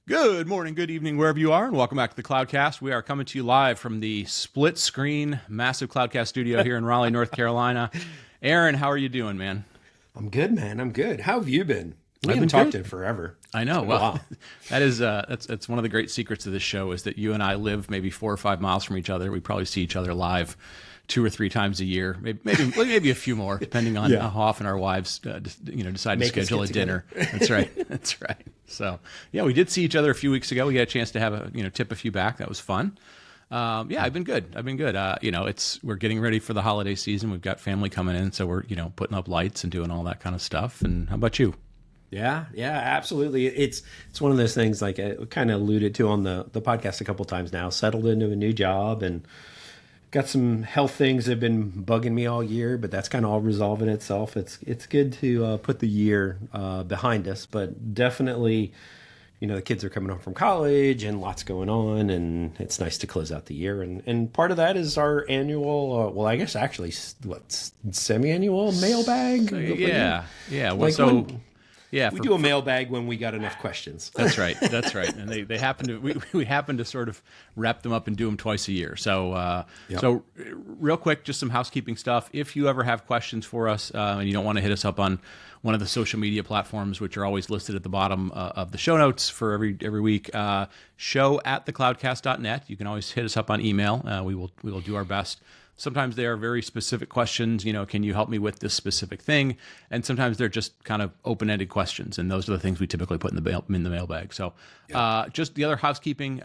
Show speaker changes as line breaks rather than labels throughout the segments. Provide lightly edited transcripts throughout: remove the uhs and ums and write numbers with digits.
Good morning, good evening, wherever you are, and welcome back to the Cloudcast. We are coming to you live from the split-screen, massive Cloudcast studio here in Raleigh, North Carolina. Aaron, how are you doing, man?
I'm good, man. I'm good. How have you been? We
I've
haven't
been
talked
good.
in forever.
I know. Well, that is that's one of the great secrets of this show is that you and I live maybe 4 or 5 miles from each other. We probably see each other live 2 or 3 times a year, maybe a few more, depending on how often our wives decide to schedule a dinner. That's right. That's right. So yeah, we did see each other a few weeks ago. We had a chance to have tip a few back. That was fun. I've been good. We're getting ready for the holiday season. We've got family coming in, so we're putting up lights and doing all that kind of stuff. And how about you?
Yeah, absolutely. It's one of those things like I kind of alluded to on the podcast a couple times now. Settled into a new job and got some health things that have been bugging me all year, but that's kind of all resolving itself. It's good to put the year behind us, but definitely, the kids are coming home from college and lots going on, and it's nice to close out the year. And part of that is our annual, semi-annual mailbag?
Yeah.
We do a mailbag when we got enough questions.
That's right. And they happen to we happen to sort of wrap them up and do them twice a year. So So real quick, just some housekeeping stuff. If you ever have questions for us and you don't want to hit us up on one of the social media platforms, which are always listed at the bottom of the show notes for every week, show@thecloudcast.net. You can always hit us up on email. We will do our best. Sometimes they are very specific questions, can you help me with this specific thing? And sometimes they're just kind of open-ended questions, and those are the things we typically put in the mailbag. So just the other housekeeping.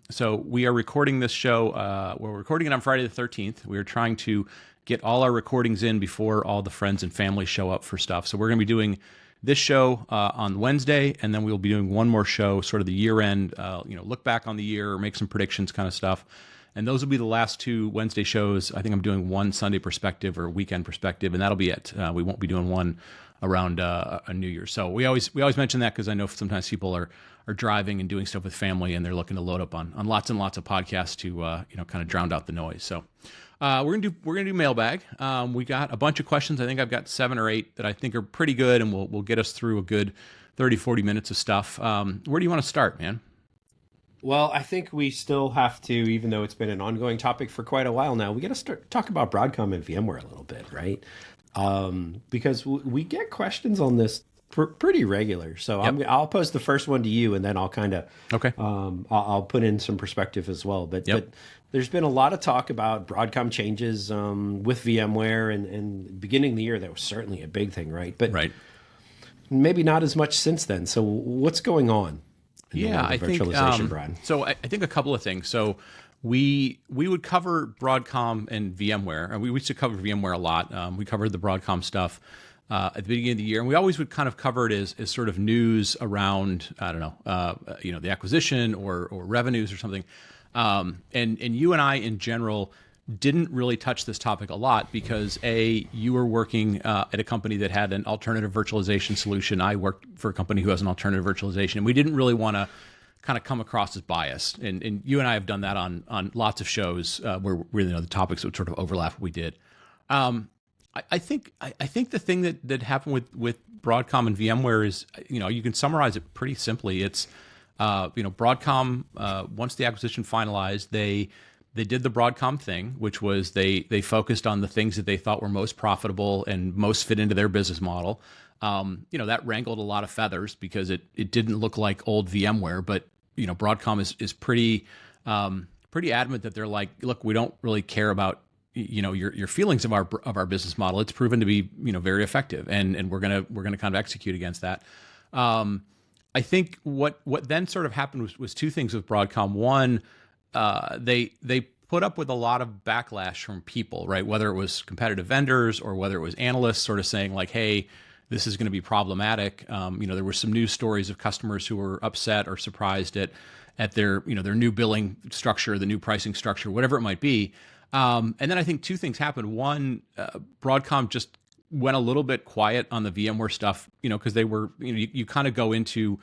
So we are recording this show. We're recording it on Friday the 13th. We are trying to get all our recordings in before all the friends and family show up for stuff. So we're going to be doing this show on Wednesday, and then we'll be doing one more show, sort of the year-end, look back on the year, make some predictions kind of stuff. And those will be the last 2 Wednesday shows. I think I'm doing one Sunday perspective or weekend perspective, and that'll be it. We won't be doing one around a New Year. So we always mention that because I know sometimes people are driving and doing stuff with family, and they're looking to load up on lots and lots of podcasts to kind of drown out the noise. So we're gonna do mailbag. We got a bunch of questions. I think I've got 7 or 8 that I think are pretty good, and we'll get us through a good 30-40 minutes of stuff. Where do you want to start, man?
Well, I think we still have to, even though it's been an ongoing topic for quite a while now, we got to talk about Broadcom and VMware a little bit, right? Because we get questions on this pretty regular. So I'll pose the first one to you, and then I'll kind of I'll put in some perspective as well. But there's been a lot of talk about Broadcom changes with VMware, and beginning of the year that was certainly a big thing, right? But maybe not as much since then. So what's going on?
I think so. I think a couple of things. So we would cover Broadcom and VMware, and we used to cover VMware a lot. We covered the Broadcom stuff at the beginning of the year, and we always would kind of cover it as sort of news around the acquisition or revenues or something. And you and I in general didn't really touch this topic a lot because you were working at a company that had an alternative virtualization solution. I worked for a company who has an alternative virtualization, and we didn't really want to kind of come across as biased. And you and I have done that on lots of shows where the topics would sort of overlap what we did. I think the thing that happened with Broadcom and VMware is, you can summarize it pretty simply. It's Broadcom, once the acquisition finalized, they did the Broadcom thing, which was they focused on the things that they thought were most profitable and most fit into their business model. That wrangled a lot of feathers because it didn't look like old VMware, but Broadcom is pretty adamant that they're like, look, we don't really care about your feelings of our business model. It's proven to be very effective, and we're gonna kind of execute against that. I think what then sort of happened was 2 things with Broadcom. One, they put up with a lot of backlash from people, right? Whether it was competitive vendors or whether it was analysts sort of saying like, hey, this is going to be problematic. There were some news stories of customers who were upset or surprised at their new billing structure, the new pricing structure, whatever it might be. And then I think 2 things happened. One, Broadcom just went a little bit quiet on the VMware stuff, because they were, you kind of go into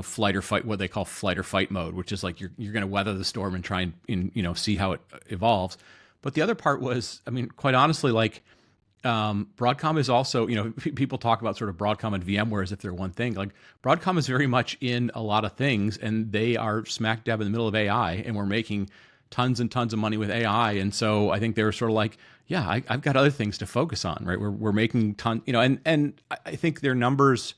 flight or fight, what they call flight or fight mode, which is like you're going to weather the storm and try and see how it evolves. But the other part was, quite honestly, like Broadcom is also, people talk about sort of Broadcom and VMware as if they're one thing. Like Broadcom is very much in a lot of things, and they are smack dab in the middle of AI, and we're making tons and tons of money with AI. And so I think they're sort of like, yeah, I've got other things to focus on, right? We're making and I think their numbers,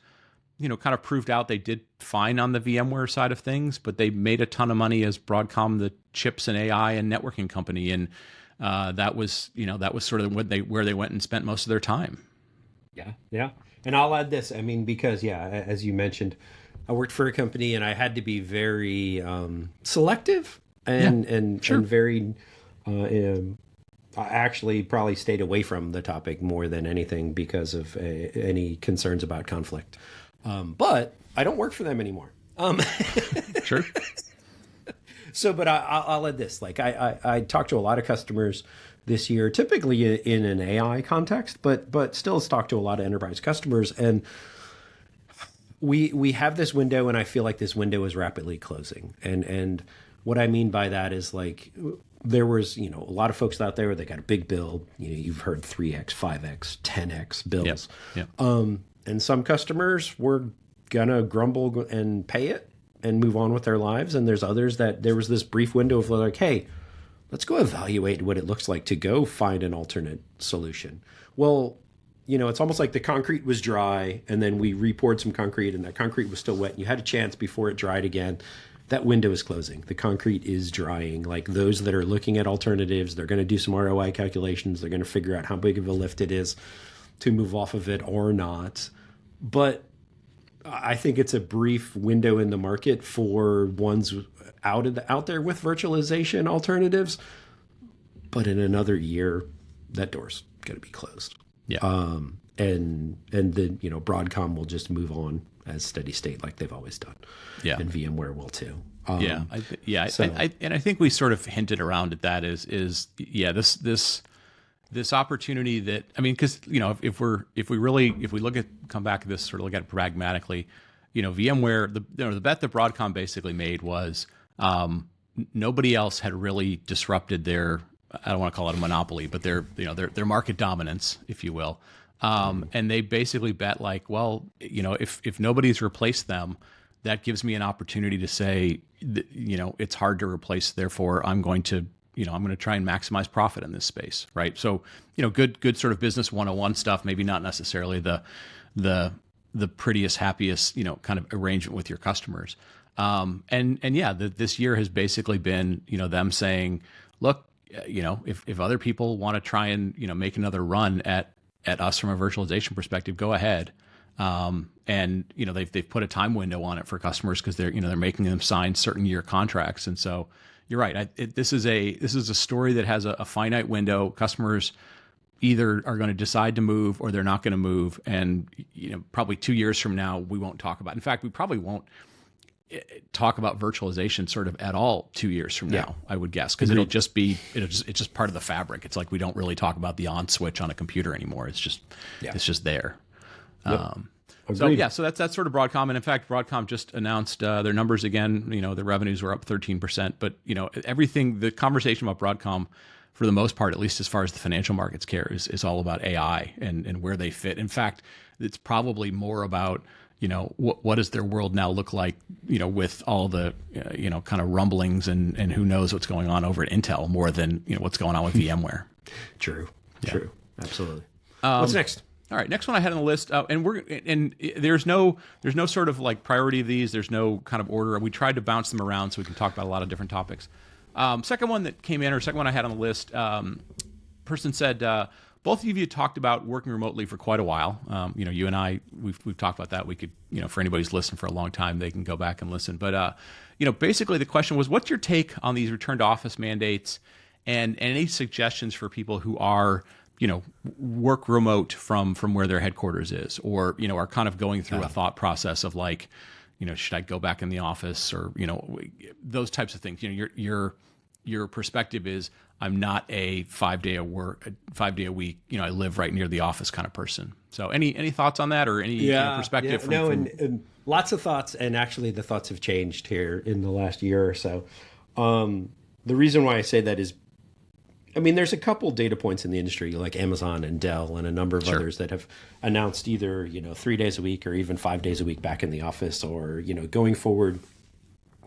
kind of proved out they did fine on the VMware side of things, but they made a ton of money as Broadcom, the chips and AI and networking company. And that was sort of where they went and spent most of their time.
Yeah. And I'll add this. I mean, because as you mentioned, I worked for a company and I had to be very selective and very. I actually probably stayed away from the topic more than anything because of any concerns about conflict. But I don't work for them anymore.
Sure.
So, but I'll add this. Like I talked to a lot of customers this year, typically in an AI context, but still talk to a lot of enterprise customers. And we have this window, and I feel like this window is rapidly closing. And what I mean by that is like there was, a lot of folks out there, they got a big bill. You've heard 3x, 5x, 10x bills.
Yep.
And some customers were gonna grumble and pay it and move on with their lives. And there's others that there was this brief window of like, hey, let's go evaluate what it looks like to go find an alternate solution. Well, it's almost like the concrete was dry and then we re-poured some concrete and that concrete was still wet. And you had a chance before it dried again. That window is closing. The concrete is drying. Like those that are looking at alternatives, they're going to do some ROI calculations. They're going to figure out how big of a lift it is to move off of it or not. But I think it's a brief window in the market for ones out there with virtualization alternatives. But in another year, that door's going to be closed.
Yeah.
And then, Broadcom will just move on as steady state like they've always done.
Yeah.
And VMware will too.
I think we sort of hinted around at that this opportunity that, I mean, because, if we come back at this, sort of look at it pragmatically, VMware, the bet that Broadcom basically made was nobody else had really disrupted their, I don't want to call it a monopoly, but their market dominance, if you will. And they basically bet like, well, if nobody's replaced them, that gives me an opportunity to say, it's hard to replace. Therefore, I'm going to try and maximize profit in this space, right? So, good sort of business 101 stuff. Maybe not necessarily the prettiest, happiest, kind of arrangement with your customers. This year has basically been, them saying, look, if other people want to try and make another run at us from a virtualization perspective, go ahead. They've put a time window on it for customers because they're making them sign certain year contracts. And so you're right. This is a story that has a finite window. Customers either are going to decide to move or they're not going to move. And probably 2 years from now, we won't talk about. In fact, we probably won't talk about virtualization sort of at all 2 years from now, I would guess, because it's just part of the fabric. It's like we don't really talk about the on switch on a computer anymore. It's just there.
Yep.
So that's sort of Broadcom. And in fact, Broadcom just announced their numbers again. The revenues were up 13%. But everything, the conversation about Broadcom, for the most part, at least as far as the financial markets care, is all about AI and where they fit. In fact, it's probably more about what does their world now look like, with all the, kind of rumblings and who knows what's going on over at Intel more than, what's going on with VMware.
True. Absolutely. What's next?
All right. Next one I had on the list, and there's no sort of like priority of these. There's no kind of order. We tried to bounce them around so we can talk about a lot of different topics. Second one I had on the list, person said, both of you talked about working remotely for quite a while. You and I, we've talked about that. We could, for anybody who's listened for a long time, they can go back and listen. But, basically the question was, what's your take on these return to office mandates and any suggestions for people who are, work remote from where their headquarters is, or, are kind of going through a thought process of like, should I go back in the office, or, those types of things. Your perspective is, I'm not a 5 day a week, I live right near the office kind of person. So any thoughts on that, or any perspective?
And lots of thoughts. And actually the thoughts have changed here in the last year or so. The reason why I say that is, I mean, there's a couple data points in the industry like Amazon and Dell and a number of others that have announced either, 3 days a week or even 5 days a week back in the office, or, going forward,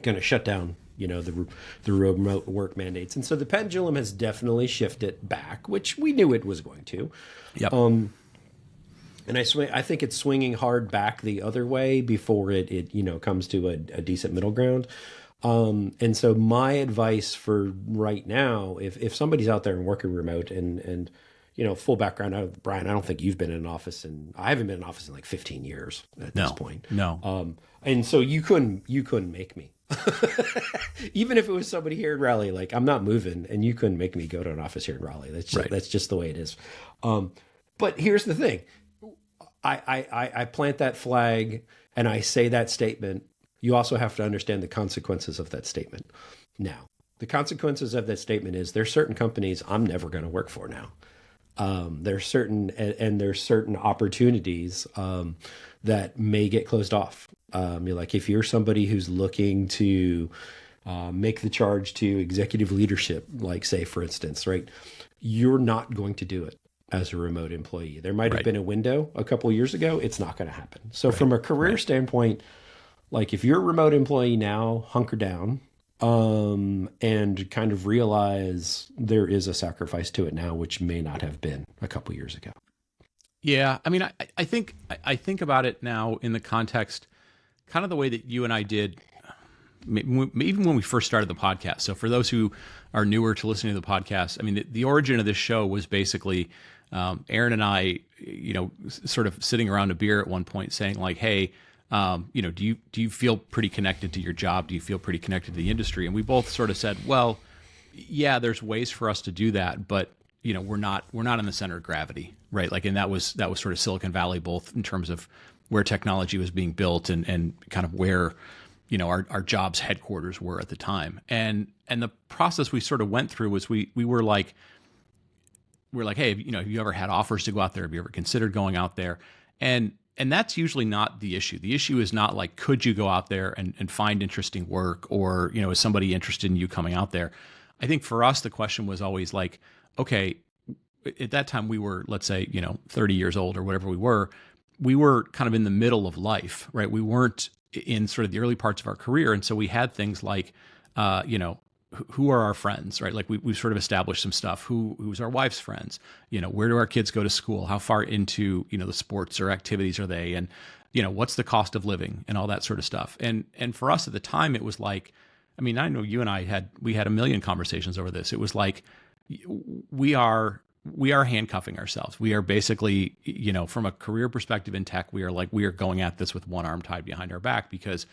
going to shut down, the remote work mandates. And so the pendulum has definitely shifted back, which we knew it was going to.
Yep.
And I think it's swinging hard back the other way before it comes to a decent middle ground. And so my advice for right now, if somebody's out there and working remote and full background, Brian, I don't think you've been in an office, and I haven't been in an office in like 15 years at this point.
No.
And so you couldn't make me. Even if it was somebody here in Raleigh, like I'm not moving, and you couldn't make me go to an office here in Raleigh. That's just the way it is. But here's the thing. I plant that flag and I say that statement. You also have to understand the consequences of that statement. Now, the consequences of that statement is there's certain companies I'm never going to work for now. There's certain opportunities that may get closed off. Like if you're somebody who's looking to make the charge to executive leadership, like say, for instance, right, you're not going to do it as a remote employee. There might have been a window a couple of years ago. It's not going to happen. So from a career standpoint, like if you're a remote employee now, hunker down and kind of realize there is a sacrifice to it now, which may not have been a couple of years ago.
Yeah. I mean, I think about it now in the context, kind of the way that you and I did, even when we first started the podcast. So for those who are newer to listening to the podcast, I mean, the origin of this show was basically Aaron and I, sort of sitting around a beer at one point saying like, hey, do you feel pretty connected to your job? Do you feel pretty connected to the industry? And we both sort of said, well, yeah, there's ways for us to do that, but we're not in the center of gravity, right? Like, and that was sort of Silicon Valley, both in terms of where technology was being built and kind of where, our job's headquarters were at the time. And the process we sort of went through was we were like, hey, have you ever had offers to go out there? Have you ever considered going out there? And that's usually not the issue. The issue is not like, could you go out there and find interesting work, or, is somebody interested in you coming out there? I think for us, the question was always like, okay, at that time we were, let's say, 30 years old or whatever we were kind of in the middle of life, right? We weren't in sort of the early parts of our career. And so we had things like, who are our friends, right? Like we've sort of established some stuff. Who's our wife's friends? Where do our kids go to school? How far into, the sports or activities are they? And, what's the cost of living and all that sort of stuff. And for us at the time, it was like, I mean, I know you and I had a million conversations over this. It was like, we are handcuffing ourselves. We are basically, from a career perspective in tech, we are going at this with one arm tied behind our back, because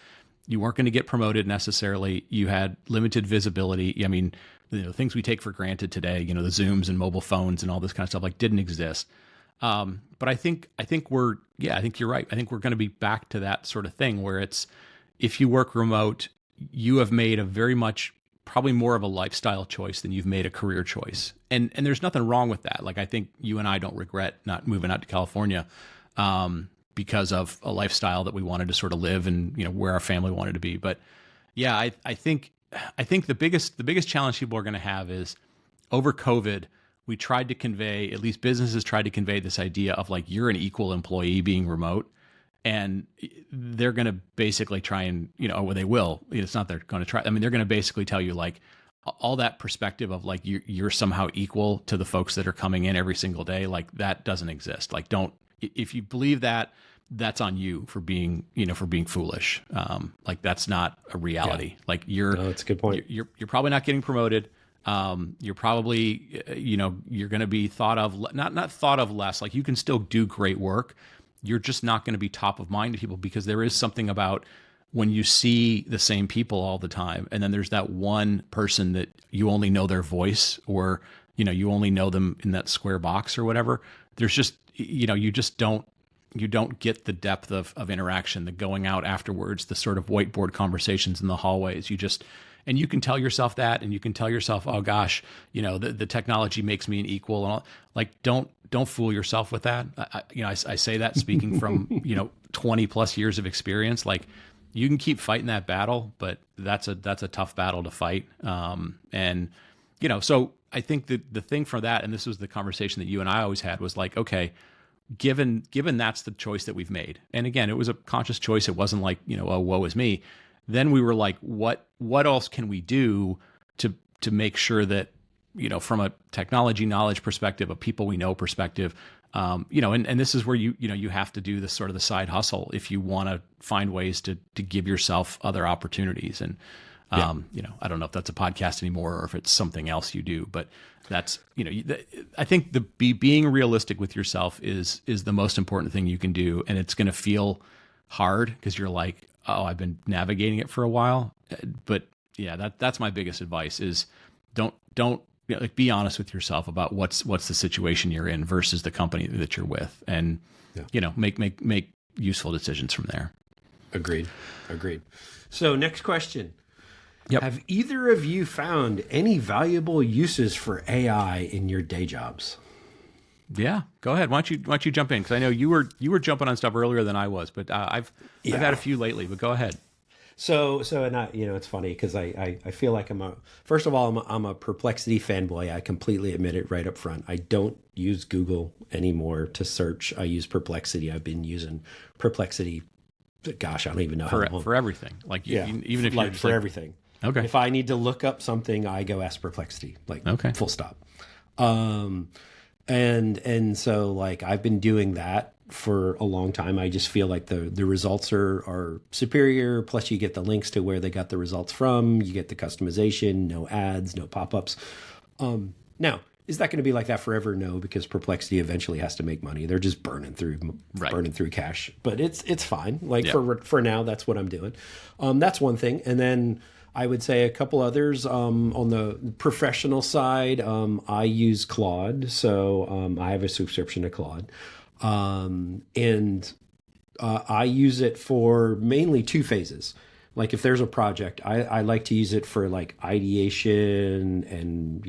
you weren't going to get promoted necessarily. You had limited visibility. I mean, things we take for granted today, the Zooms and mobile phones and all this kind of stuff, like, didn't exist. But I think you're right. I think we're going to be back to that sort of thing where it's, if you work remote, you have made a very much probably more of a lifestyle choice than you've made a career choice. And there's nothing wrong with that. Like, I think you and I don't regret not moving out to California, because of a lifestyle that we wanted to sort of live and, where our family wanted to be. But yeah, I think the biggest challenge people are going to have is, over COVID, we tried to convey, at least businesses tried to convey, this idea of like, you're an equal employee being remote. And they're going to basically try and, or they will, it's not they're going to try. I mean, they're going to basically tell you like all that perspective of like, you're somehow equal to the folks that are coming in every single day. Like, that doesn't exist. Like, if you believe that, that's on you for being, for being foolish. Like, that's not a reality. Yeah. Like,
that's a good point.
You're probably not getting promoted. You're probably, you're going to be thought of, not thought of less. Like, you can still do great work. You're just not going to be top of mind to people, because there is something about when you see the same people all the time, and then there's that one person that you only know their voice, or, you only know them in that square box or whatever. There's just, you don't get the depth of interaction, the going out afterwards, the sort of whiteboard conversations in the hallways. And you can tell yourself that, and you can tell yourself, oh gosh, the technology makes me an equal, and all. Like, don't fool yourself with that. I say that speaking from 20 plus years of experience. Like, you can keep fighting that battle, but that's a tough battle to fight. So I think the thing for that, and this was the conversation that you and I always had, was like, okay, given that's the choice that we've made, and again, it was a conscious choice. It wasn't like, oh, woe is me. Then we were like, what else can we do to make sure that, from a technology knowledge perspective, a people we know perspective, and this is where you have to do this sort of the side hustle if you want to find ways to give yourself other opportunities. And I don't know if that's a podcast anymore or if it's something else you do, but that's, I think being realistic with yourself is the most important thing you can do. And it's going to feel hard because you're like, oh, I've been navigating it for a while. But yeah, that's my biggest advice is don't be honest with yourself about what's the situation you're in versus the company that you're with, and make useful decisions from there.
Agreed. So next question.
Yep.
Have either of you found any valuable uses for AI in your day jobs?
Yeah, go ahead. Why don't you jump in? Because I know you were jumping on stuff earlier than I was, but I've had a few lately. But go ahead.
So and it's funny because I feel like I'm a Perplexity fanboy. I completely admit it right up front. I don't use Google anymore to search. I use Perplexity. I've been using Perplexity. Gosh, I don't even know how long.
For everything. Even if you're
for everything.
Okay.
If I need to look up something, I go ask Perplexity.
Okay.
Full stop. And so I've been doing that for a long time. I just feel like the results are superior. Plus, you get the links to where they got the results from. You get the customization, no ads, no pop-ups. Now, is that going to be like that forever? No, because Perplexity eventually has to make money. They're just burning through cash. But it's fine. For now, that's what I'm doing. That's one thing. And then I would say a couple others on the professional side. I use Claude, so I have a subscription to Claude. And I use it for mainly two phases. Like if there's a project, I like to use it for ideation and,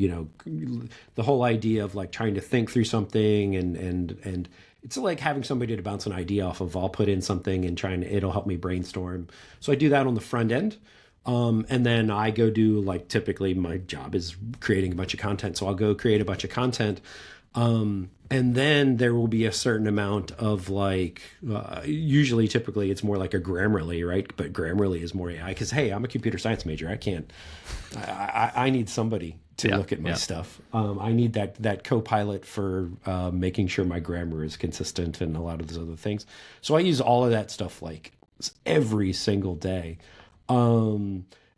the whole idea of trying to think through something and it's like having somebody to bounce an idea off of. I'll put in something and it'll help me brainstorm. So I do that on the front end. And then I go do typically my job is creating a bunch of content. So I'll go create a bunch of content. And then there will be a certain amount of typically it's more like a Grammarly, right? But Grammarly is more AI because, hey, I'm a computer science major. I need somebody to look at my stuff. I need that co-pilot for making sure my grammar is consistent and a lot of those other things. So I use all of that stuff every single day.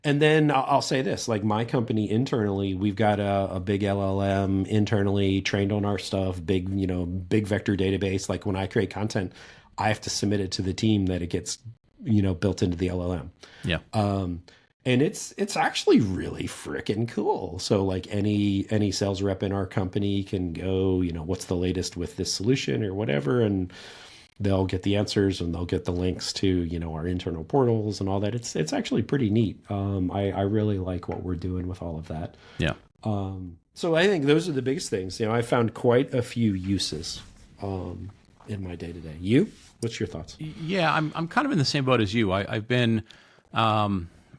And then I'll say this, my company internally, we've got a big LLM internally trained on our stuff, big vector database. When I create content, I have to submit it to the team that it gets, built into the LLM.
Yeah.
And it's actually really freaking cool. So any sales rep in our company can go, what's the latest with this solution or whatever. And they'll get the answers and they'll get the links to, our internal portals and all that. It's actually pretty neat. I really like what we're doing with all of that.
Yeah.
So I think those are the biggest things. I found quite a few uses in my day to day. You? What's your thoughts?
Yeah, I'm kind of in the same boat as you. I've been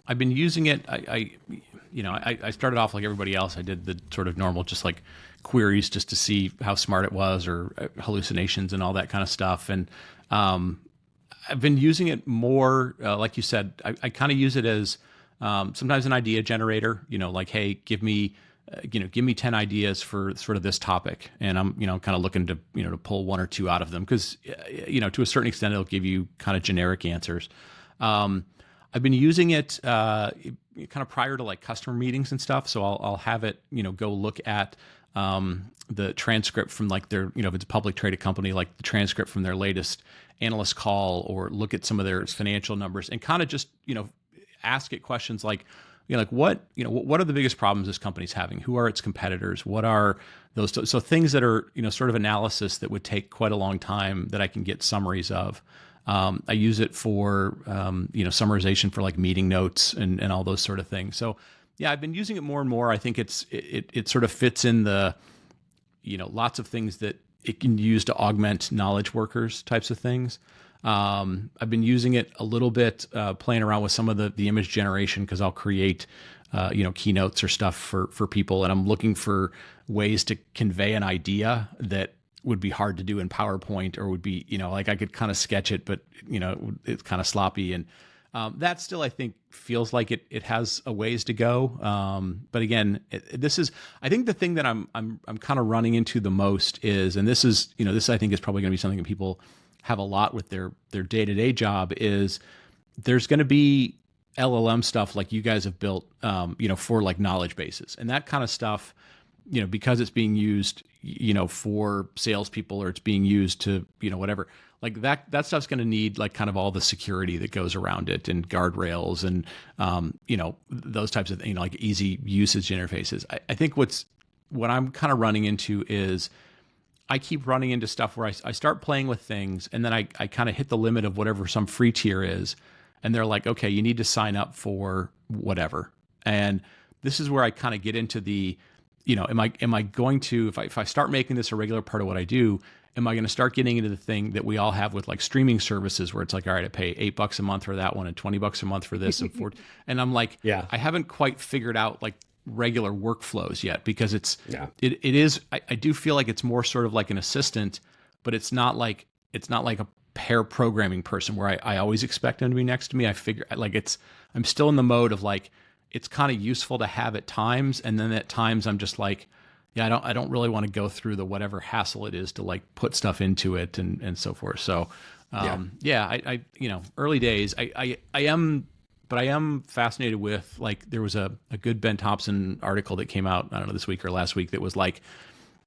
using it. I started off like everybody else. I did the sort of normal, just queries just to see how smart it was or hallucinations and all that kind of stuff. And I've been using it more, like you said, I kind of use it as sometimes an idea generator, hey, give me 10 ideas for sort of this topic. And I'm, kind of looking to, to pull one or two out of them because, to a certain extent, it'll give you kind of generic answers. I've been using it kind of prior to customer meetings and stuff. So I'll have it, go look at the transcript from their, if it's a public traded company, the transcript from their latest analyst call, or look at some of their financial numbers and kind of just, ask it questions what are the biggest problems this company's having? Who are its competitors? What are those? So things that are, sort of analysis that would take quite a long time that I can get summaries of. I use it for, summarization for meeting notes and all those sort of things. So yeah, I've been using it more and more. I think it sort of fits in the, lots of things that it can use to augment knowledge workers types of things. I've been using it a little bit, playing around with some of the image generation, because I'll create keynotes or stuff for people, and I'm looking for ways to convey an idea that would be hard to do in PowerPoint, or would be, like I could kind of sketch it, but it's kind of sloppy, and that still, I think, feels like it has a ways to go. But again, I think the thing that I'm kind of running into the most is, and this is, this I think is probably going to be something that people have a lot with their day-to-day job, is there's going to be LLM stuff like you guys have built, for like knowledge bases and that kind of stuff, because it's being used, for salespeople, or it's being used to, whatever, like that stuff's going to need like kind of all the security that goes around it, and guardrails, and, those types of things, like easy usage interfaces. I think what I'm kind of running into is I keep running into stuff where I start playing with things, and then I kind of hit the limit of whatever some free tier is. And they're like, okay, you need to sign up for whatever. And this is where I kind of get into the, am I going to, if I start making this a regular part of what I do, am I going to start getting into the thing that we all have with like streaming services, where it's like, all right, I pay $8 a month for that one and $20 a month for this, and and I'm like, yeah, I haven't quite figured out like regular workflows yet, because it is, I do feel like it's more sort of like an assistant, but it's not like a pair programming person where I always expect them to be next to me. I figure like I'm still in the mode of like, it's kind of useful to have at times. And then at times I'm just like, yeah, I don't really want to go through the whatever hassle it is to like put stuff into it and so forth. So, I early days, I am fascinated with, like, there was a good Ben Thompson article that came out, I don't know, this week or last week, that was like,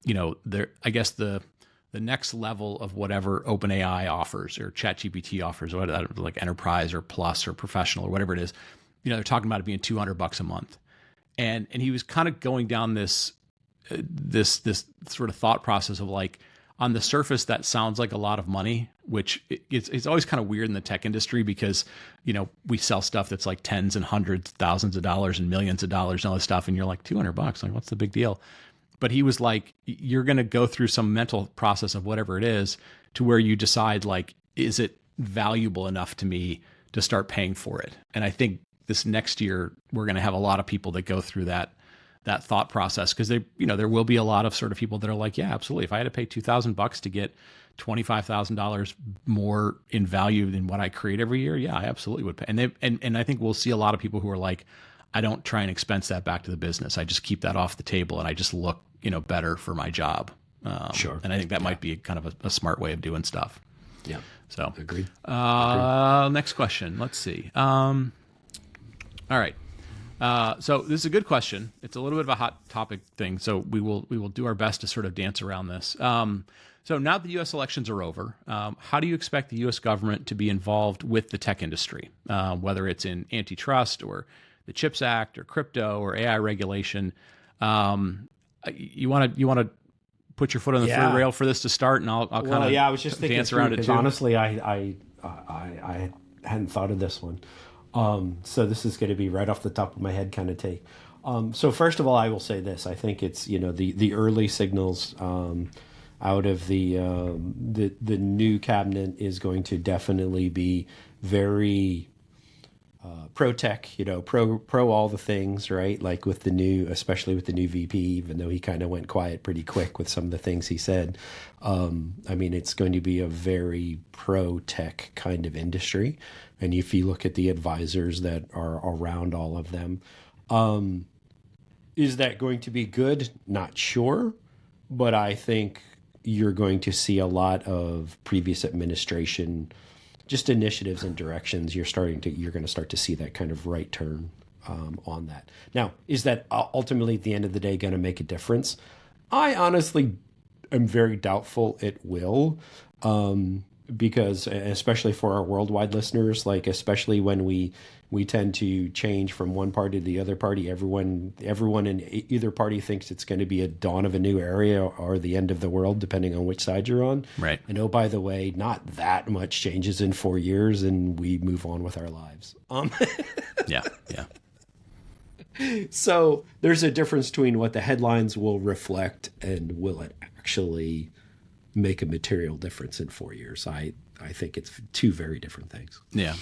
I guess the next level of whatever OpenAI offers or ChatGPT offers, or like enterprise or plus or professional or whatever it is, they're talking about it being $200 a month. And he was kind of going down this sort of thought process of like, on the surface, that sounds like a lot of money, which it's always kind of weird in the tech industry, because, we sell stuff that's like tens and hundreds, thousands of dollars and millions of dollars and all this stuff. And you're like, $200, like, what's the big deal? But he was like, you're going to go through some mental process of whatever it is to where you decide, like, is it valuable enough to me to start paying for it? And I think this next year, we're going to have a lot of people that go through that thought process, because there will be a lot of sort of people that are like, yeah, absolutely. If I had to pay $2,000 to get $25,000 more in value than what I create every year, yeah, I absolutely would pay. And I think we'll see a lot of people who are like, I don't try and expense that back to the business. I just keep that off the table, and I just look, better for my job. Sure. And I think that might be kind of a smart way of doing stuff.
Yeah.
So
agree.
Next question. Let's see. All right. So this is a good question. It's a little bit of a hot topic thing. So we will do our best to sort of dance around this. So now that the U.S. elections are over, how do you expect the U.S. government to be involved with the tech industry, whether it's in antitrust or the CHIPS Act or crypto or AI regulation? You want to put your foot on the third rail for this to start, and I'll kind of
I was just thinking
dance around it too.
Honestly, I hadn't thought of this one. So this is going to be right off the top of my head kind of take. So first of all, I will say this. I think it's, the early signals out of the new cabinet is going to definitely be very pro tech, pro all the things, right? Like with especially with the new VP, even though he kind of went quiet pretty quick with some of the things he said. It's going to be a very pro tech kind of industry. And if you look at the advisors that are around all of them, is that going to be good? Not sure. But I think you're going to see a lot of previous administration just initiatives and directions. You're going to start to see that kind of right turn on that. Now, is that ultimately at the end of the day going to make a difference? I honestly am very doubtful it will, because especially for our worldwide listeners, like especially when we tend to change from one party to the other party, everyone in either party thinks it's going to be a dawn of a new era or the end of the world, depending on which side you're on.
Right.
And oh, by the way, not that much changes in 4 years, and we move on with our lives.
Yeah.
So there's a difference between what the headlines will reflect and will it actually, make a material difference in 4 years. I think it's two very different things.
Yeah.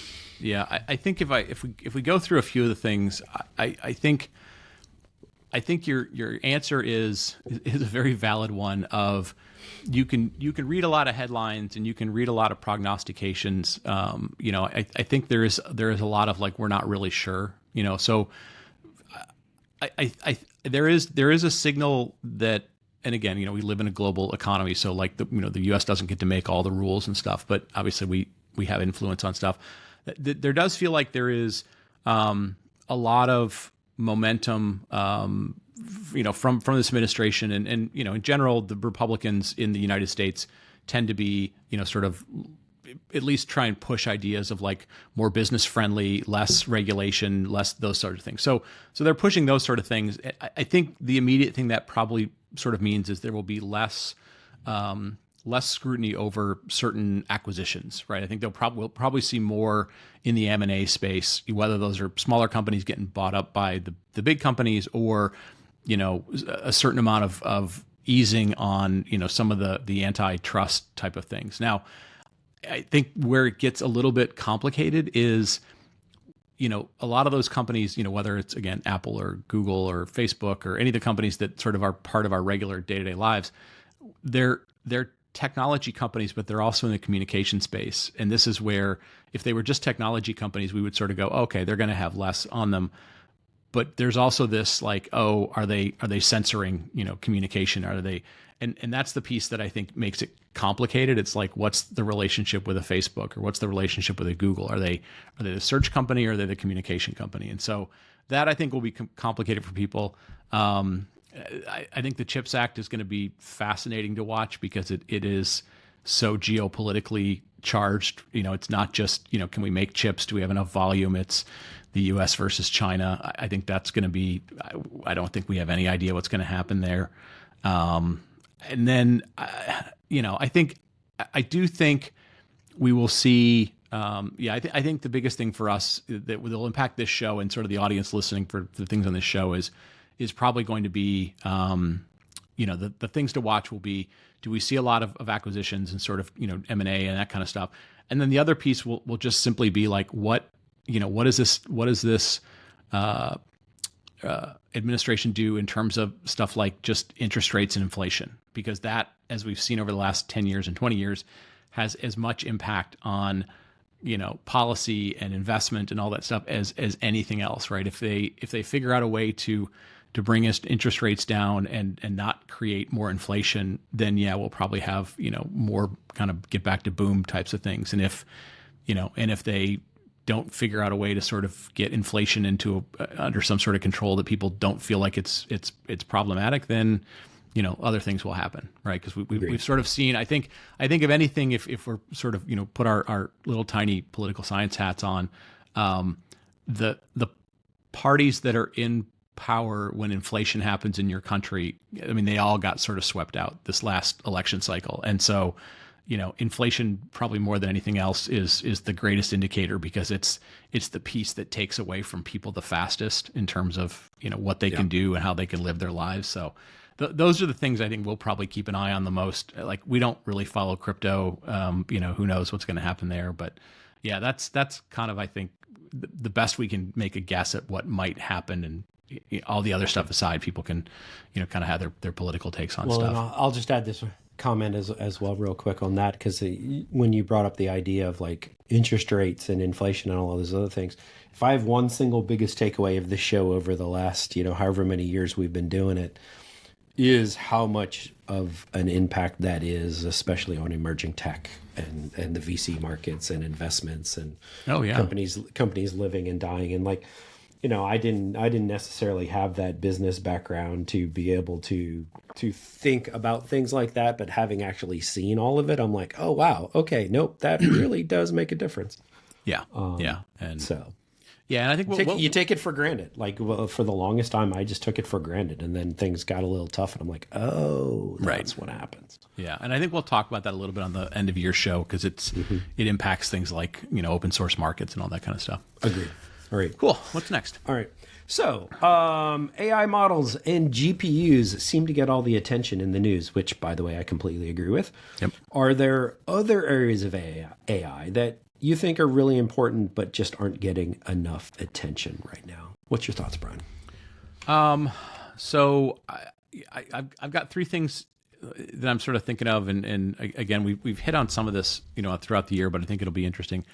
I think if we go through a few of the things, I think your answer is a very valid one. Of you can read a lot of headlines and you can read a lot of prognostications. I think there is a lot of like, we're not really sure. So there is a signal that. And again, we live in a global economy, so like the U.S. doesn't get to make all the rules and stuff, but obviously we have influence on stuff. There does feel like there is a lot of momentum, from this administration, and in general, the Republicans in the United States tend to be sort of at least try and push ideas of like more business friendly, less regulation, less those sort of things. So they're pushing those sort of things. I think the immediate thing that probably sort of means is there will be less scrutiny over certain acquisitions, right? I think we'll probably see more in the M&A space, whether those are smaller companies getting bought up by the big companies, or a certain amount of easing on some of the antitrust type of things. Now, I think where it gets a little bit complicated is, a lot of those companies, whether it's, again, Apple or Google or Facebook or any of the companies that sort of are part of our regular day-to-day lives, they're technology companies, but they're also in the communication space. And this is where, if they were just technology companies, we would sort of go, okay, they're going to have less on them. But there's also this like, oh, are they censoring, communication? Are they? And that's the piece that I think makes it complicated. It's like, what's the relationship with a Facebook, or what's the relationship with a Google? Are they the search company, or are they the communication company? And so that, I think, will be complicated for people. I think the CHIPS Act is going to be fascinating to watch, because it is so geopolitically charged. It's not just, can we make chips? Do we have enough volume? It's the U.S. versus China. I think that's going to be, I don't think we have any idea what's going to happen there. And then, I do think we will see, I think the biggest thing for us that will impact this show and sort of the audience listening for the things on this show is probably going to be, the things to watch will be, do we see a lot of acquisitions and sort of, M&A and that kind of stuff? And then the other piece will just simply be like, what is this administration do in terms of stuff like just interest rates and inflation? Because that, as we've seen over the last 10 years and 20 years, has as much impact on, policy and investment and all that stuff as anything else, right? If they figure out a way to bring interest rates down and not create more inflation, then we'll probably have, more kind of get back to boom types of things. And if they don't figure out a way to sort of get inflation into under some sort of control that people don't feel like it's problematic, then other things will happen, right? Because we've sort of seen. I think if anything, if we're sort of put our little tiny political science hats on, the parties that are in power when inflation happens in your country, I mean, they all got sort of swept out this last election cycle, and so. Inflation probably more than anything else is the greatest indicator, because it's the piece that takes away from people the fastest in terms of what they can do and how they can live their lives. So those are the things I think we'll probably keep an eye on the most. Like, we don't really follow crypto. Who knows what's going to happen there? But yeah, that's kind of, I think, the best we can make a guess at what might happen, and all the other stuff aside, people can kind of have their political takes on stuff.
Well, I'll just add this comment as well real quick on that, because when you brought up the idea of like interest rates and inflation and all of those other things, if I have one single biggest takeaway of this show over the last however many years we've been doing it, is how much of an impact that is, especially on emerging tech and the VC markets and investments and companies living and dying. And like, I didn't necessarily have that business background to be able to think about things like that, but having actually seen all of it, I'm like, oh wow, okay, nope, that really does make a difference.
And
so.
Yeah, and I think
you take it for granted. Like, for the longest time, I just took it for granted, and then things got a little tough, and I'm like, oh, that's what happens.
Yeah, and I think we'll talk about that a little bit on the end of year show, because it impacts things like open source markets and all that kind of stuff.
Agreed. All right.
Cool. What's next?
All right. So, AI models and GPUs seem to get all the attention in the news, which, by the way, I completely agree with.
Yep.
Are there other areas of AI that you think are really important but just aren't getting enough attention right now? What's your thoughts, Brian?
So I've got three things that I'm sort of thinking of, and again, we've hit on some of this, throughout the year, but I think it'll be interesting.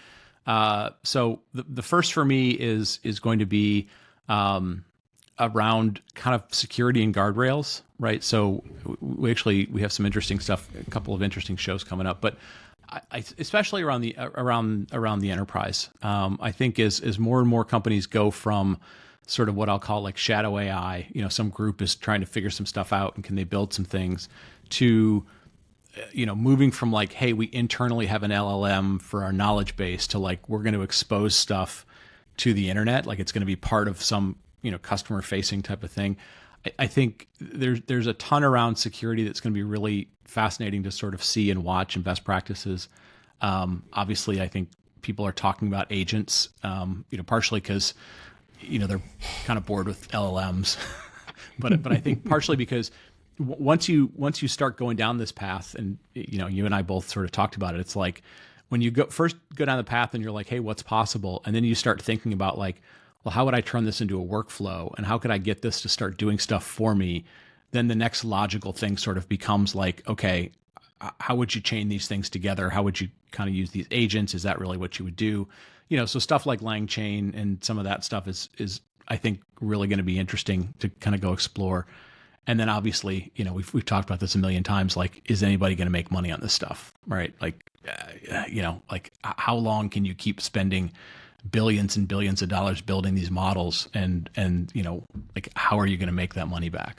So the first for me is going to be around kind of security and guardrails, right? So we have some interesting stuff, a couple of interesting shows coming up, but I especially around the enterprise. I think as more and more companies go from sort of what I'll call like shadow AI, some group is trying to figure some stuff out and can they build some things, to moving from like, hey, we internally have an LLM for our knowledge base, to like, we're going to expose stuff to the internet, like it's going to be part of some customer facing type of thing. I think there's a ton around security that's going to be really fascinating to sort of see and watch, and best practices. Obviously, I think people are talking about agents, partially because they're kind of bored with LLMs, but I think partially because once you start going down this path, and you and I both sort of talked about it, it's like when you first go down the path and you're like, hey, what's possible? And then you start thinking about like, well, how would I turn this into a workflow? And how could I get this to start doing stuff for me? Then the next logical thing sort of becomes like, okay, how would you chain these things together? How would you kind of use these agents? Is that really what you would do? So stuff like LangChain and some of that stuff is I think really going to be interesting to kind of go explore. And then obviously, we've talked about this a million times. Like, is anybody going to make money on this stuff, right? Like, like how long can you keep spending billions and billions of dollars building these models, and like how are you going to make that money back?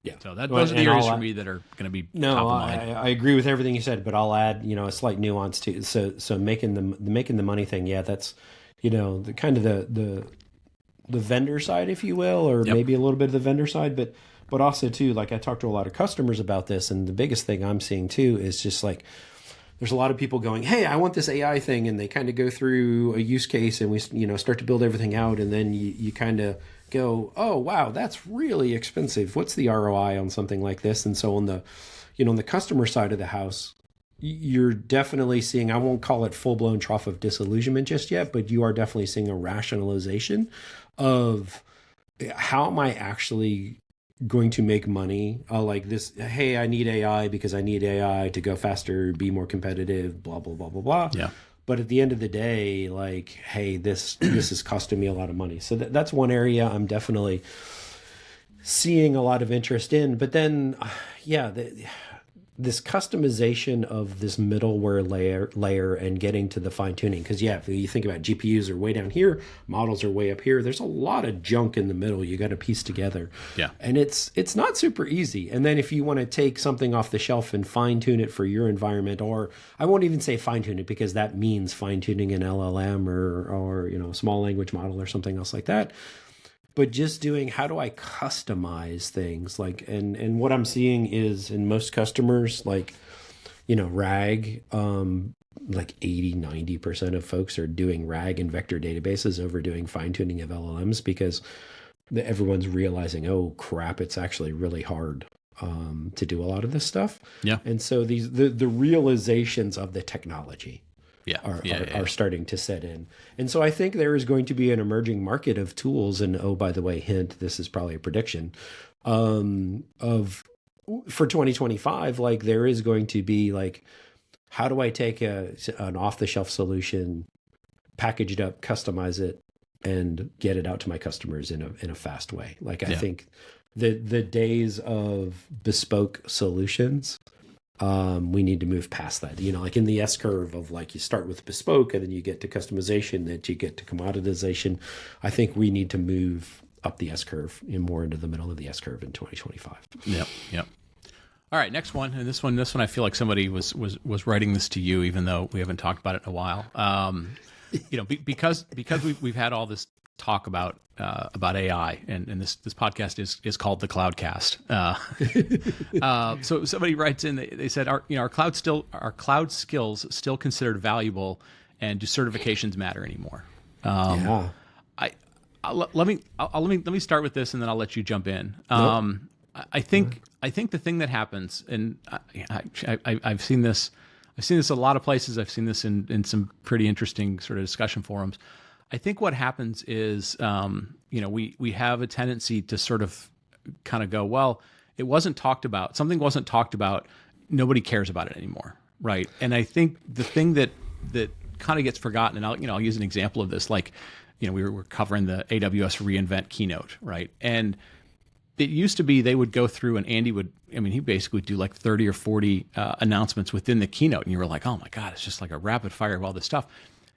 Yeah.
So those are the areas for me that are going to be top of mind.
I agree with everything you said, but I'll add, a slight nuance too. So making the money thing, yeah, that's, the kind of the vendor side, if you will, or maybe a little bit of the vendor side, but also too, like I talked to a lot of customers about this, and the biggest thing I'm seeing too is just like, there's a lot of people going, hey, I want this AI thing, and they kind of go through a use case, and we start to build everything out, and then you kind of go, oh wow, that's really expensive. What's the ROI on something like this? And so on the on the customer side of the house, you're definitely seeing, I won't call it full-blown trough of disillusionment just yet, but you are definitely seeing a rationalization of how am I actually going to make money like this. Hey, I need AI because I need AI to go faster, be more competitive, blah, blah, blah, blah, blah.
Yeah.
But at the end of the day, like, hey, this is costing me a lot of money. So that's one area I'm definitely seeing a lot of interest in. But then, this customization of this middleware layer and getting to the fine tuning. Because if you think about GPUs are way down here, models are way up here. There's a lot of junk in the middle you got to piece together.
Yeah, and
it's not super easy. And then if you want to take something off the shelf and fine tune it for your environment, or I won't even say fine tune it because that means fine tuning an LLM or a small language model or something else like that. But just doing, how do I customize things? Like, and what I'm seeing is in most customers, like, RAG, like 80-90% of folks are doing RAG and vector databases over doing fine tuning of LLMs, because everyone's realizing, oh crap, it's actually really hard to do a lot of this stuff.
Yeah.
And so the realizations of the technology are starting to set in. And so I think there is going to be an emerging market of tools. And oh, by the way, hint, this is probably a prediction for 2025, like there is going to be like, how do I take an off-the-shelf solution, package it up, customize it, and get it out to my customers in a fast way? Like, I think the days of bespoke solutions, we need to move past that, like in the S curve of like, you start with bespoke and then you get to customization, that you get to commoditization. I think we need to move up the S curve and more into the middle of the S curve in 2025.
Yep. All right, next one. And this one I feel like somebody was writing this to you, even though we haven't talked about it in a while. Because we've had all this talk about AI, and this podcast is called the Cloudcast. So somebody writes in, they said, are cloud skills still considered valuable, and do certifications matter anymore? let me start with this, and then I'll let you jump in. I think the thing that happens, and I've seen this. I've seen this a lot of places. I've seen this in some pretty interesting sort of discussion forums. I think what happens is, we have a tendency to sort of kind of go, well, it wasn't talked about. Something wasn't talked about. Nobody cares about it anymore, right? And I think the thing that kind of gets forgotten, and I'll use an example of this, like, we were covering the AWS reInvent keynote, right? And it used to be they would go through, and Andy he basically would do like 30 or 40 announcements within the keynote. And you were like, oh my God, it's just like a rapid fire of all this stuff.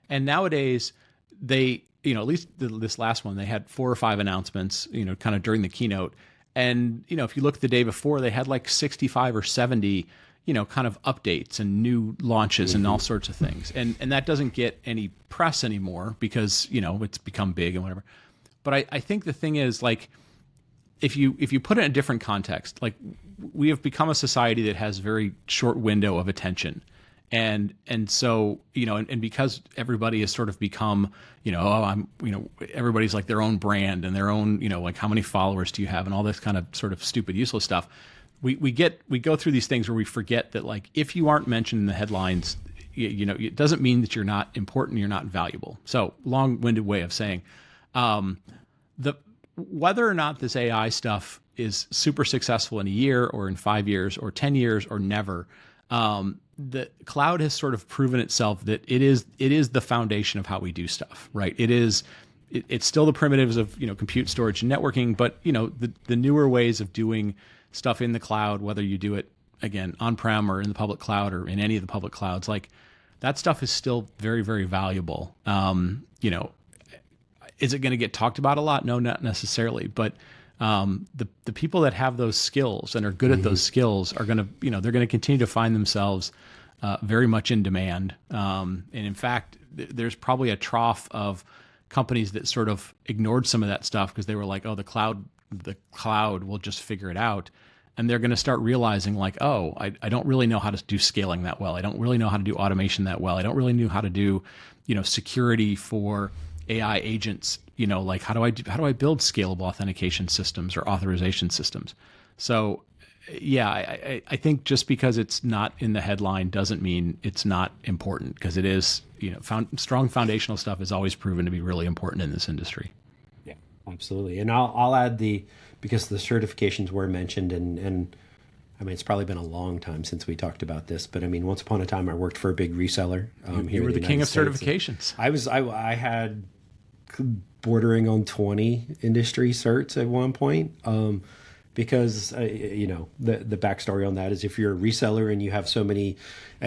And nowadays they, at least this last one, they had 4 or 5 announcements, kind of during the keynote. And, if you look at the day before, they had like 65 or 70, kind of updates and new launches and all sorts of things. And that doesn't get any press anymore because, it's become big and whatever. But I think the thing is, like, if you put it in a different context, like, we have become a society that has very short window of attention. And so, and because everybody has sort of become, everybody's like their own brand and their own, like, how many followers do you have and all this kind of sort of stupid, useless stuff. We go through these things where we forget that, like, if you aren't mentioned in the headlines, it doesn't mean that you're not important, you're not valuable. So, long-winded way of saying, whether or not this AI stuff is super successful in a year or in 5 years or 10 years or never, the cloud has sort of proven itself that it is the foundation of how we do stuff, right? It's still the primitives of, compute, storage, and networking, but, the newer ways of doing stuff in the cloud, whether you do it, again, on-prem or in the public cloud or in any of the public clouds, like, that stuff is still very, very valuable. Is it going to get talked about a lot? No, not necessarily. But the people that have those skills and are good at those skills are going to, they're going to continue to find themselves very much in demand. And in fact, there's probably a trough of companies that sort of ignored some of that stuff because they were like, oh, the cloud will just figure it out. And they're going to start realizing, like, oh, I don't really know how to do scaling that well. I don't really know how to do automation that well. I don't really know how to do, security for AI agents, like, how do I build scalable authentication systems or authorization systems? So, yeah, I think just because it's not in the headline doesn't mean it's not important, because it is, strong foundational stuff is always proven to be really important in this industry.
Yeah, absolutely. And I'll add because the certifications were mentioned, and it's probably been a long time since we talked about this, but once upon a time I worked for a big reseller.
You were the king of certifications.
I had bordering on 20 industry certs at one point, because the backstory on that is, if you're a reseller and you have so many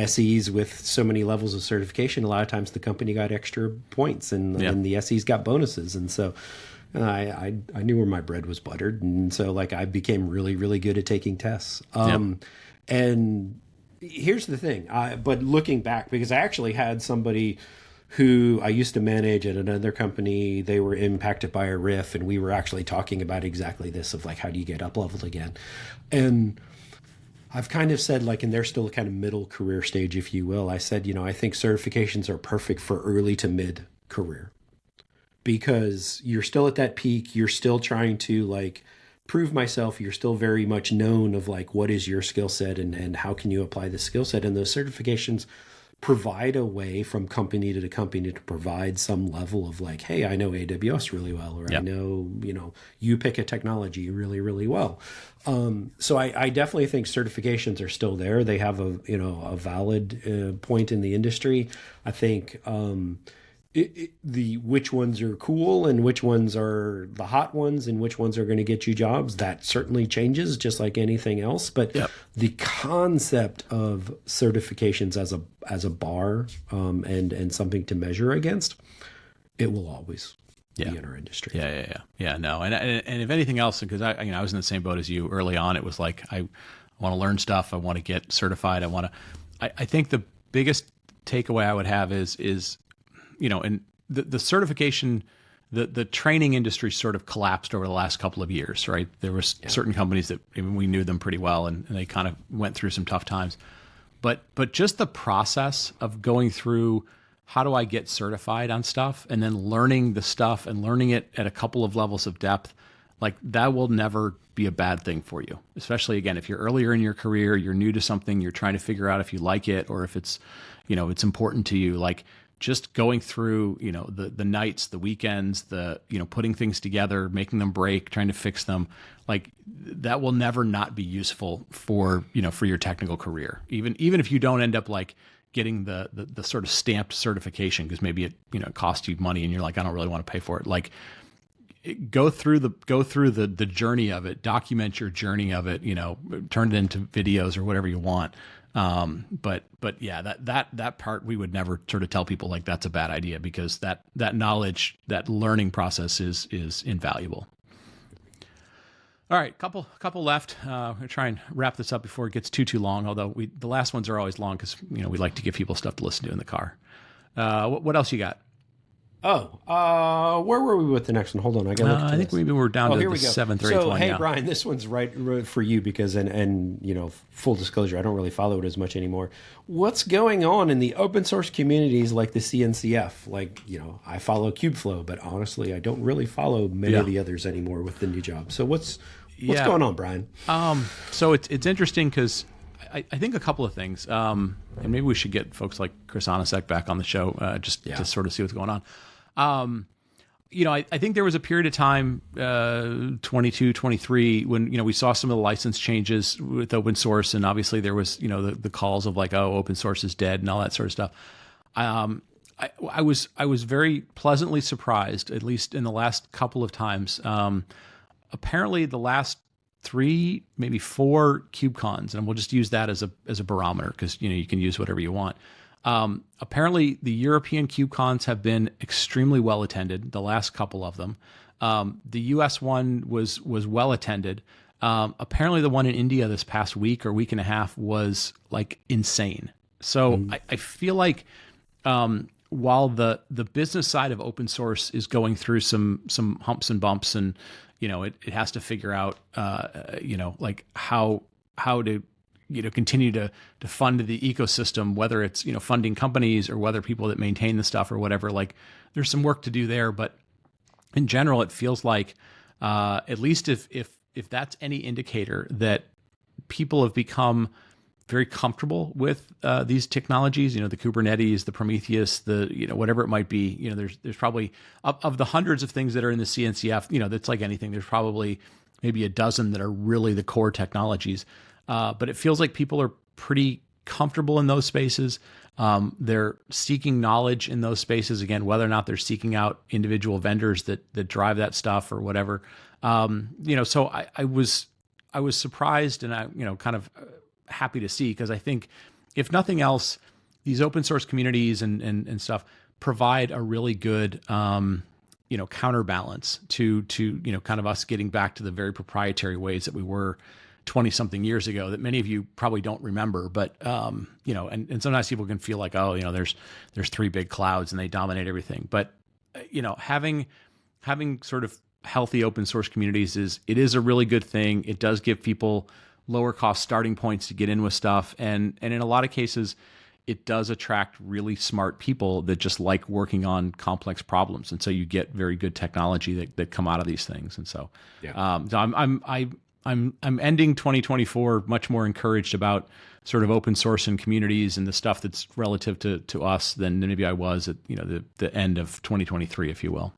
SEs with so many levels of certification, a lot of times the company got extra points and the SEs got bonuses. And so I knew where my bread was buttered, and so, like, I became really, really good at taking tests. And here's the thing, but looking back, because I actually had somebody who I used to manage at another company, they were impacted by a RIF, and we were actually talking about exactly this, of like, how do you get up leveled again? And I've kind of said, like, and they're still kind of middle career stage, if you will. I said, I think certifications are perfect for early to mid career, because you're still at that peak. You're still trying to, like, prove myself. You're still very much known of, like, what is your skill set and how can you apply the skill set? And those certifications provide a way from company to company to provide some level of, like, hey, I know AWS really well, or I know, you pick a technology really, really well. So I definitely think certifications are still there. They have a valid point in the industry. I think which ones are cool and which ones are the hot ones and which ones are going to get you jobs, that certainly changes, just like anything else. But the concept of certifications as a bar and something to measure against, it will always be in our industry. Yeah. No, and if anything else, because I was in the same boat as you early on. It was like, I want to learn stuff. I want to get certified. I think the biggest takeaway I would have is and the certification, the training industry sort of collapsed over the last couple of years, right? There were certain companies that even we knew them pretty well, and they kind of went through some tough times. But just the process of going through
how do I get certified on stuff, and then learning the stuff and learning it at a couple of levels of depth, like that will never be a bad thing for you. Especially again, if you're earlier in your career, you're new to something, you're trying to figure out if you like it or if it's, it's important to you. Like just going through, the nights, the weekends, putting things together, making them break, trying to fix them, like that will never not be useful for your technical career. Even if you don't end up like getting the sort of stamped certification, because maybe it costs you money and you're like, I don't really want to pay for it. Like go through the journey of it, document your journey of it, turn it into videos or whatever you want. But yeah, that part we would never sort of tell people like that's a bad idea, because that knowledge, that learning process is invaluable. All right, couple left. I'm gonna try and wrap this up before it gets too long. Although the last ones are always long because we like to give people stuff to listen to in the car. What else you got?
Where were we with the next one? Hold on, I got.
I think maybe we're down to the seventh or eighth one.
So, hey,
yeah.
Brian, this one's right for you because, and full disclosure, I don't really follow it as much anymore. What's going on in the open source communities like the CNCF? Like, I follow Kubeflow, but honestly, I don't really follow many of the others anymore with the new job. So what's going on, Brian?
So it's interesting because I think a couple of things, and maybe we should get folks like Chris Onasek back on the show just to sort of see what's going on. I think there was a period of time, 22, 23, when, we saw some of the license changes with open source. And obviously there was, the calls of like, oh, open source is dead and all that sort of stuff. I was very pleasantly surprised, at least in the last couple of times. Apparently the last 3, maybe 4 KubeCons, and we'll just use that as a barometer because, you can use whatever you want. Apparently the European KubeCons have been extremely well attended, the last couple of them. The US one was well attended. Apparently the one in India this past week or week and a half was like insane. So I feel like, while the business side of open source is going through some humps and bumps, and, it has to figure out, like how to, continue to fund the ecosystem, whether it's, funding companies or whether people that maintain the stuff or whatever, like there's some work to do there. But in general, it feels like, at least if that's any indicator, that people have become very comfortable with these technologies, the Kubernetes, the Prometheus, the, whatever it might be, there's probably of the hundreds of things that are in the CNCF, that's like anything, there's probably maybe a dozen that are really the core technologies. But it feels like people are pretty comfortable in those spaces. They're seeking knowledge in those spaces, again, whether or not they're seeking out individual vendors that drive that stuff or whatever. So I was surprised and I, kind of happy to see, because I think if nothing else, these open source communities and stuff provide a really good, counterbalance to, kind of us getting back to the very proprietary ways that we were 20 something years ago that many of you probably don't remember, but, and sometimes people can feel like, oh, there's 3 big clouds and they dominate everything. But, having sort of healthy open source communities is a really good thing. It does give people lower cost starting points to get in with stuff. And in a lot of cases, it does attract really smart people that just like working on complex problems. And so you get very good technology that come out of these things. And so, I'm ending 2024 much more encouraged about sort of open source and communities and the stuff that's relative to us than maybe I was at the end of 2023, if you will.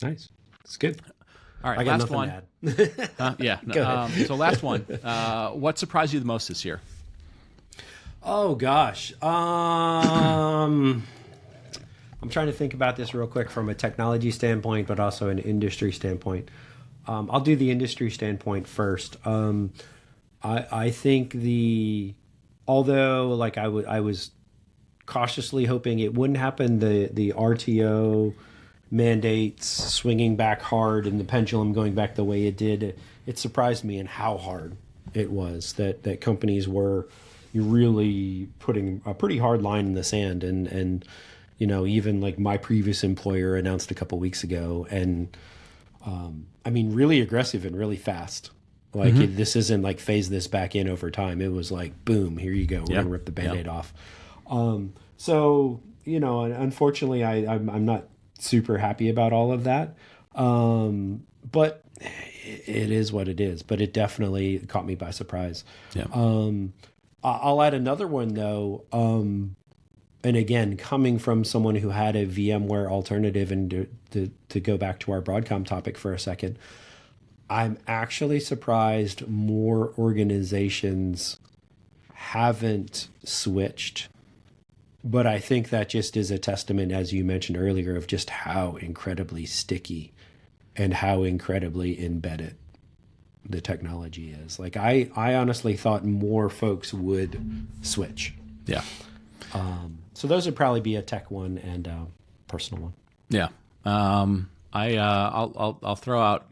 Nice, it's good.
All right,
I got
last one. So last one. What surprised you the most this year?
Oh gosh, I'm trying to think about this real quick from a technology standpoint, but also an industry standpoint. I'll do the industry standpoint first. I think although like I was cautiously hoping it wouldn't happen, the RTO mandates swinging back hard and the pendulum going back the way it did, it surprised me in how hard it was that companies were really putting a pretty hard line in the sand. And even like my previous employer announced a couple weeks ago, and really aggressive and really fast. Like this isn't like phase this back in over time. It was like, boom, here you go. We're going to rip the Band-Aid off. So unfortunately, I'm not super happy about all of that. But it is what it is. But it definitely caught me by surprise.
Yeah.
I'll add another one though. And again, coming from someone who had a VMware alternative, and to go back to our Broadcom topic for a second, I'm actually surprised more organizations haven't switched. But I think that just is a testament, as you mentioned earlier, of just how incredibly sticky and how incredibly embedded the technology is. Like I honestly thought more folks would switch.
Yeah.
So those would probably be a tech one and a personal one.
Yeah. I'll throw out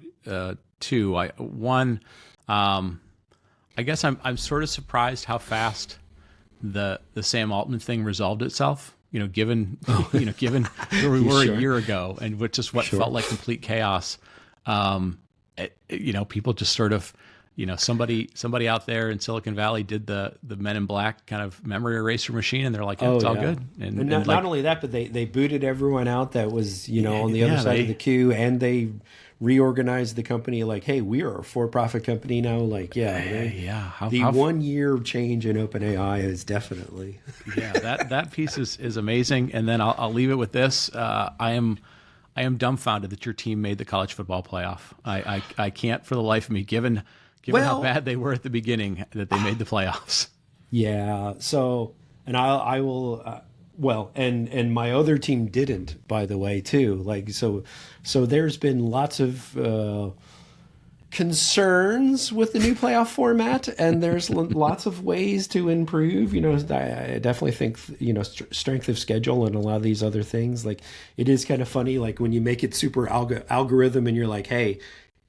two. One, I guess I'm sort of surprised how fast the Sam Altman thing resolved itself. Given given where we were a year ago, and what felt like complete chaos. People just sort of, somebody out there in Silicon Valley did the Men in Black kind of memory eraser machine, and they're like, it's all good.
And not only that, but they booted everyone out that was, on the other side of the queue, and they reorganized the company like, hey, we are a for-profit company now. Like, the 1 year change in OpenAI is definitely.
that piece is amazing. And then I'll leave it with this. I am dumbfounded that your team made the college football playoff. I can't for the life of me, given how bad they were at the beginning, that they made the playoffs. Yeah.
So, and I will, and my other team didn't, by the way, too. Like, so there's been lots of concerns with the new playoff format, and there's lots of ways to improve. I definitely think, strength of schedule and a lot of these other things. Like, it is kind of funny, like when you make it super algorithm and you're like, hey,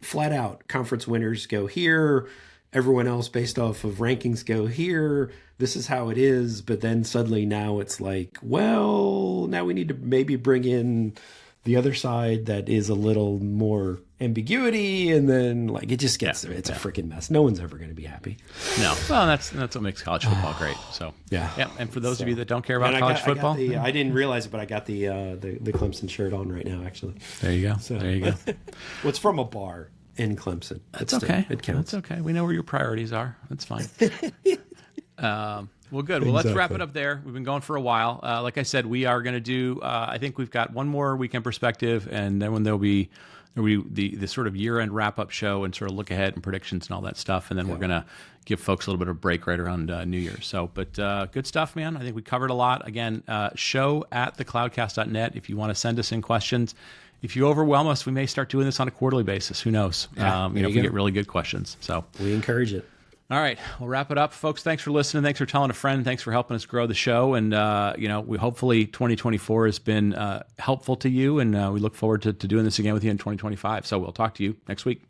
flat out conference winners go here, everyone else based off of rankings go here. This is how it is. But then suddenly now it's like, well, now we need to maybe bring in the other side that is a little more ambiguity, and then like it just gets it's a freaking mess. No one's ever going to be happy.
No, well, that's what makes college football great. So yeah. And for those of you that don't care about college football,
I didn't realize it, but I got the Clemson shirt on right now. Actually,
there you go. So, there you go.
Well, it's from a bar in Clemson.
That's okay. It counts. That's okay. We know where your priorities are. That's fine. Well, good. Well, let's wrap it up there. We've been going for a while. Like I said, we are going to do, I think we've got one more weekend perspective, and then when there'll be the sort of year-end wrap-up show and sort of look ahead and predictions and all that stuff, and then we're going to give folks a little bit of a break right around New Year's. So, but good stuff, man. I think we covered a lot. Again, show@thecloudcast.net if you want to send us in questions. If you overwhelm us, we may start doing this on a quarterly basis. Who knows? If we get really good questions. So
we encourage it.
All right, we'll wrap it up, folks. Thanks for listening. Thanks for telling a friend. Thanks for helping us grow the show. And we hopefully 2024 has been helpful to you, and we look forward to doing this again with you in 2025. So we'll talk to you next week.